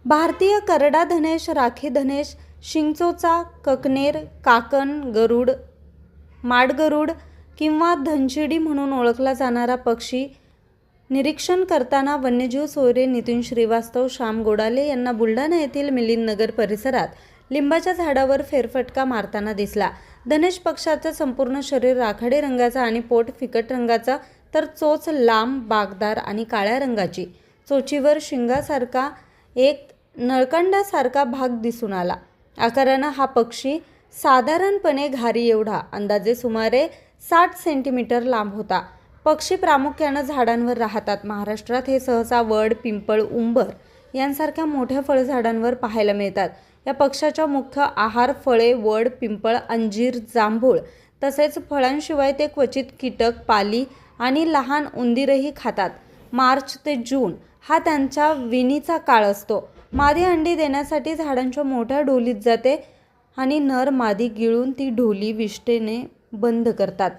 भारतीय करडा धनेश, राखी धनेश, शिंगचोचा, ककनेर, काकण, गरुड, माडगरुड किंवा धनशिडी म्हणून ओळखला जाणारा पक्षी निरीक्षण करताना वन्यजीव सोयरे नितीन श्रीवास्तव, श्याम गोडाले यांना बुलढाणा येथील मिलिंद नगर परिसरात लिंबाच्या झाडावर फेरफटका मारताना दिसला. धनेश पक्षाचं संपूर्ण शरीर राखाडी रंगाचं आणि पोट फिकट रंगाचं, तर चोच लांब, बाकदार आणि काळ्या रंगाची. चोचीवर शिंगासारखा एक नळकांडासारखा भाग दिसून आला. आकारानं हा पक्षी साधारणपणे घारी एवढा, अंदाजे सुमारे 60 सेंटीमीटर लांब होता. पक्षी प्रामुख्यानं झाडांवर राहतात. महाराष्ट्रात हे सहसा वड, पिंपळ, उंबर यांसारख्या मोठ्या फळझाडांवर पाहायला मिळतात. या पक्ष्याचा मुख्य आहार फळे, वड, पिंपळ, अंजीर, जांभूळ तसेच फळांशिवाय ते क्वचित कीटक, पाली आणि लहान उंदीरही खातात. मार्च ते जून हा त्यांच्या विणीचा काळ असतो. मादी अंडी देण्यासाठी झाडांच्या मोठ्या ढोलीत जाते आणि नर मादी गिळून ती ढोली विष्ठेने बंद करतात.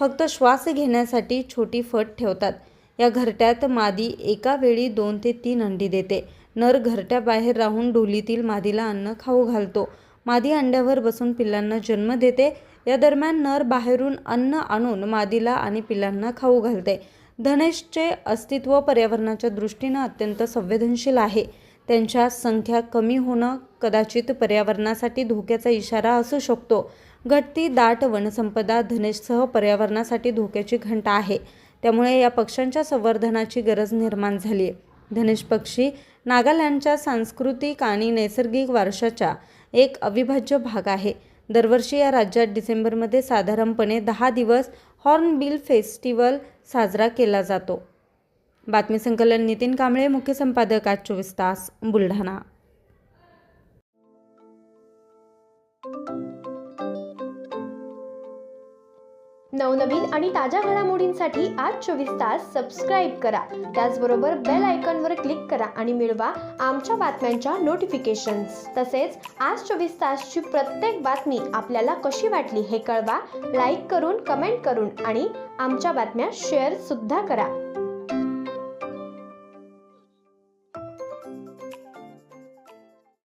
फक्त श्वास घेण्यासाठी छोटी फट ठेवतात. या घरट्यात मादी एका वेळी 2 ते 3 अंडी देते. नर घरट्याबाहेर राहून ढोलीतील मादीला अन्न खाऊ घालतो. मादी अंड्यावर बसून पिल्लांना जन्म देते. या दरम्यान नर बाहेरून अन्न आणून मादीला आणि पिल्लांना खाऊ घालते. धनेशचे अस्तित्व पर्यावरणाच्या दृष्टीनं अत्यंत संवेदनशील आहे. त्यांच्या संख्या कमी होणं कदाचित पर्यावरणासाठी धोक्याचा इशारा असू शकतो. घटती दाट वनसंपदा धनेशसह पर्यावरणासाठी धोक्याची घंटा आहे. त्यामुळे या पक्ष्यांच्या संवर्धनाची गरज निर्माण झाली आहे. धनेश पक्षी नागालँडच्या सांस्कृतिक आणि नैसर्गिक वारशाचा एक अविभाज्य भाग आहे. दरवर्षी या राज्यात डिसेंबरमध्ये साधारणपणे 10 दिवस हॉर्नबिल फेस्टिवल साजरा केला जातो. बातमी संकलन नितीन कांबळे, मुख्य संपादक, आज 24 तास, बुलढाणा. नवनवीन आणि ताज्या घडामोडींसाठी आज 24 तास सबस्क्राईब करा. त्याचबरोबर बेल आयकॉनवर क्लिक करा आणि मिळवा आमच्या बातम्यांच्या नोटिफिकेशन्स. तसेच आज 24 तासची प्रत्येक बातमी आपल्याला कशी वाटली हे कळवा. लाईक करून, कमेंट करून आणि आमच्या बातम्या शेअर सुद्धा करा.